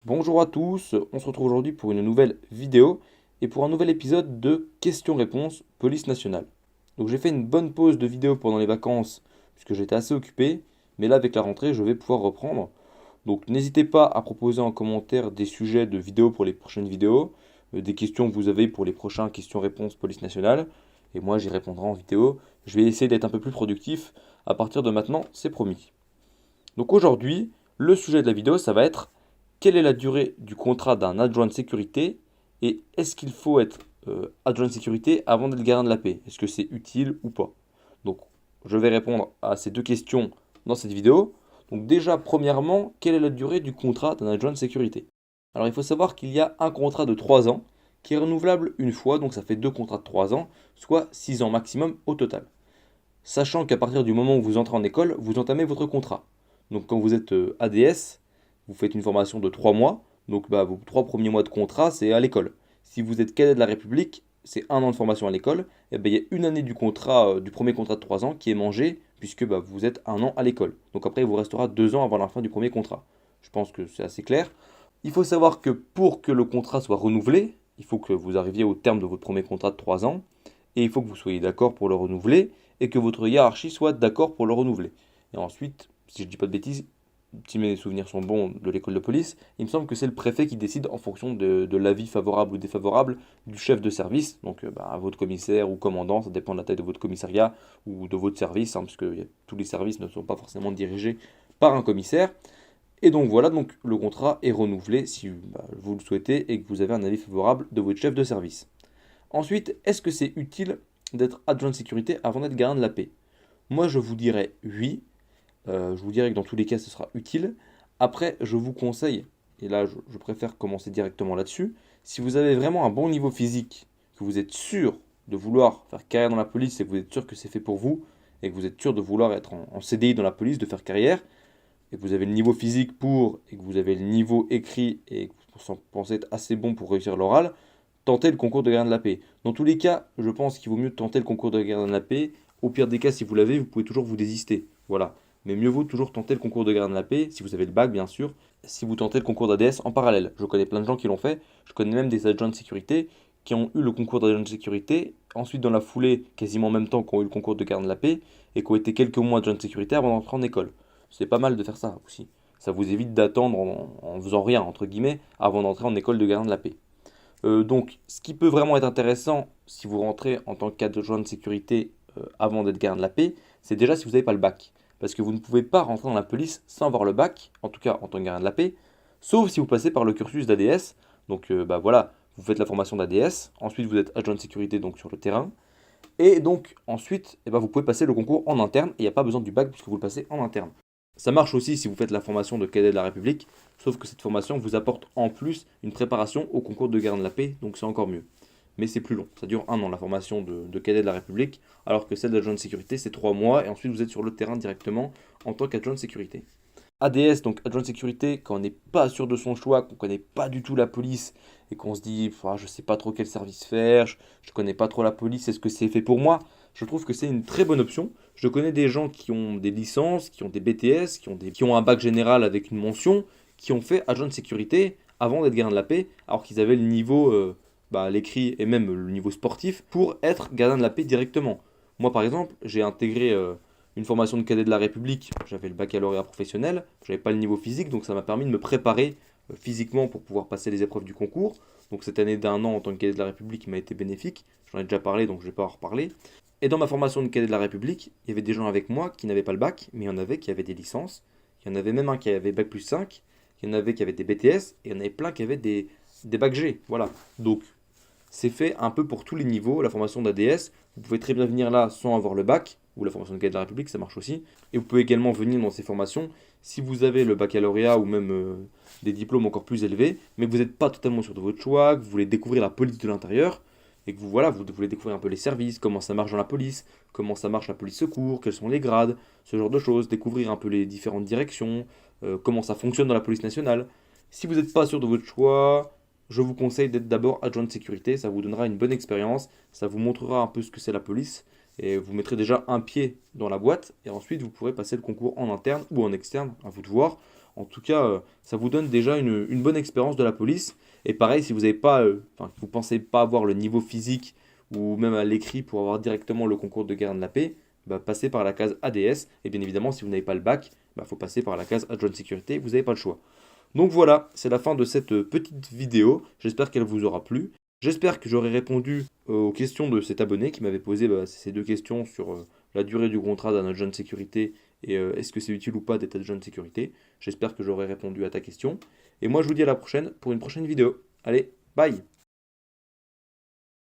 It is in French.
Bonjour à tous, on se retrouve aujourd'hui pour une nouvelle vidéo et pour un nouvel épisode de questions-réponses police nationale. Donc j'ai fait une bonne pause de vidéo pendant les vacances puisque j'étais assez occupé, mais là avec la rentrée je vais pouvoir reprendre. Donc n'hésitez pas à proposer en commentaire des sujets de vidéos pour les prochaines vidéos, des questions que vous avez pour les prochains questions-réponses police nationale, et moi j'y répondrai en vidéo. Je vais essayer d'être un peu plus productif à partir de maintenant, c'est promis. Donc aujourd'hui, le sujet de la vidéo, ça va être quelle est la durée du contrat d'un adjoint de sécurité et est-ce qu'il faut être adjoint de sécurité avant d'être gardien de la paix? Est-ce que c'est utile ou pas? Donc je vais répondre à ces deux questions dans cette vidéo. Donc déjà, premièrement, quelle est la durée du contrat d'un adjoint de sécurité? Alors il faut savoir qu'il y a un contrat de 3 ans qui est renouvelable une fois, donc ça fait deux contrats de 3 ans, soit 6 ans maximum au total. Sachant qu'à partir du moment où vous entrez en école, vous entamez votre contrat. Donc quand vous êtes ADS, vous faites une formation de 3 mois. Donc vos 3 premiers mois de contrat, c'est à l'école. Si vous êtes cadet de la République, c'est un an de formation à l'école. Et il y a une année du contrat, du premier contrat de 3 ans qui est mangé, puisque vous êtes un an à l'école. Donc après, il vous restera 2 ans avant la fin du premier contrat. Je pense que c'est assez clair. Il faut savoir que pour que le contrat soit renouvelé, il faut que vous arriviez au terme de votre premier contrat de 3 ans. Et il faut que vous soyez d'accord pour le renouveler et que votre hiérarchie soit d'accord pour le renouveler. Et ensuite, si je ne dis pas de bêtises, si mes souvenirs sont bons de l'école de police, il me semble que c'est le préfet qui décide en fonction de l'avis favorable ou défavorable du chef de service, donc votre commissaire ou commandant, ça dépend de la taille de votre commissariat ou de votre service, parce que tous les services ne sont pas forcément dirigés par un commissaire. Et donc voilà, donc le contrat est renouvelé si vous le souhaitez et que vous avez un avis favorable de votre chef de service. Ensuite, est-ce que c'est utile d'être adjoint de sécurité avant d'être gardien de la paix? Moi, je vous dirais oui. Je vous dirais que dans tous les cas, ce sera utile. Après, je vous conseille, et là, je préfère commencer directement là-dessus, si vous avez vraiment un bon niveau physique, que vous êtes sûr de vouloir faire carrière dans la police et que vous êtes sûr que c'est fait pour vous, et que vous êtes sûr de vouloir être en CDI dans la police, de faire carrière, et que vous avez le niveau physique pour, et que vous avez le niveau écrit, et que vous pensez être assez bon pour réussir l'oral, tentez le concours de gardien de la paix. Dans tous les cas, je pense qu'il vaut mieux tenter le concours de gardien de la paix. Au pire des cas, si vous l'avez, vous pouvez toujours vous désister. Voilà. Mais mieux vaut toujours tenter le concours de gardien de la paix, si vous avez le bac bien sûr, si vous tentez le concours d'ADS en parallèle. Je connais plein de gens qui l'ont fait. Je connais même des adjoints de sécurité qui ont eu le concours d'adjoint de sécurité, ensuite dans la foulée, quasiment en même temps qu'ont eu le concours de gardien de la paix, et qui ont été quelques mois adjoints de sécurité avant d'entrer en école. C'est pas mal de faire ça aussi. Ça vous évite d'attendre en faisant rien, entre guillemets, avant d'entrer en école de gardien de la paix. Donc, ce qui peut vraiment être intéressant si vous rentrez en tant qu'adjoint de sécurité avant d'être gardien de la paix, c'est déjà si vous n'avez pas le bac. Parce que vous ne pouvez pas rentrer dans la police sans avoir le bac, en tout cas en tant que gardien de la paix, sauf si vous passez par le cursus d'ADS. Donc voilà, vous faites la formation d'ADS, ensuite vous êtes adjoint de sécurité donc sur le terrain, et donc ensuite vous pouvez passer le concours en interne, et il n'y a pas besoin du bac puisque vous le passez en interne. Ça marche aussi si vous faites la formation de cadet de la République, sauf que cette formation vous apporte en plus une préparation au concours de gardien de la paix, donc c'est encore mieux. Mais c'est plus long, ça dure un an la formation de cadet de la République, alors que celle d'adjoint de sécurité c'est 3 mois, et ensuite vous êtes sur le terrain directement en tant qu'adjoint de sécurité. ADS, donc adjoint de sécurité, quand on n'est pas sûr de son choix, qu'on ne connaît pas du tout la police, et qu'on se dit je ne sais pas trop quel service faire, je ne connais pas trop la police, est-ce que c'est fait pour moi? Je trouve que c'est une très bonne option. Je connais des gens qui ont des licences, qui ont des BTS, qui ont un bac général avec une mention, qui ont fait adjoint de sécurité avant d'être gardien de la paix, alors qu'ils avaient le niveau, l'écrit et même le niveau sportif pour être gardien de la paix directement. Moi par exemple, j'ai intégré une formation de cadet de la République, j'avais le baccalauréat professionnel, j'avais pas le niveau physique, donc ça m'a permis de me préparer physiquement pour pouvoir passer les épreuves du concours. Donc cette année d'un an en tant que cadet de la République m'a été bénéfique, j'en ai déjà parlé donc je vais pas en reparler. Et dans ma formation de cadet de la République, il y avait des gens avec moi qui n'avaient pas le bac, mais il y en avait qui avaient des licences. Il y en avait même un qui avait bac plus 5, il y en avait qui avaient des BTS, et il y en avait plein qui avaient des bacs G. Voilà. Donc, c'est fait un peu pour tous les niveaux. La formation d'ADS, vous pouvez très bien venir là sans avoir le bac, ou la formation de cadet de la République, ça marche aussi. Et vous pouvez également venir dans ces formations si vous avez le baccalauréat ou même des diplômes encore plus élevés, mais que vous n'êtes pas totalement sûr de votre choix, que vous voulez découvrir la police de l'intérieur, et que vous voulez découvrir un peu les services, comment ça marche dans la police, comment ça marche la police secours, quels sont les grades, ce genre de choses, découvrir un peu les différentes directions, comment ça fonctionne dans la police nationale. Si vous n'êtes pas sûr de votre choix, je vous conseille d'être d'abord adjoint de sécurité, ça vous donnera une bonne expérience, ça vous montrera un peu ce que c'est la police, et vous mettrez déjà un pied dans la boîte, et ensuite vous pourrez passer le concours en interne ou en externe, à vous de voir. En tout cas, ça vous donne déjà une bonne expérience de la police. Et pareil, si vous n'avez pas, vous pensez pas avoir le niveau physique ou même à l'écrit pour avoir directement le concours de gardien de la paix, bah, passez par la case ADS. Et bien évidemment, si vous n'avez pas le bac, il faut passer par la case adjoint de sécurité. Vous n'avez pas le choix. Donc voilà, c'est la fin de cette petite vidéo. J'espère qu'elle vous aura plu. J'espère que j'aurai répondu aux questions de cet abonné qui m'avait posé ces deux questions sur la durée du contrat d'un agent de sécurité et est-ce que c'est utile ou pas d'être agent de sécurité. J'espère que j'aurai répondu à ta question. Et moi, je vous dis à la prochaine pour une prochaine vidéo. Allez, bye!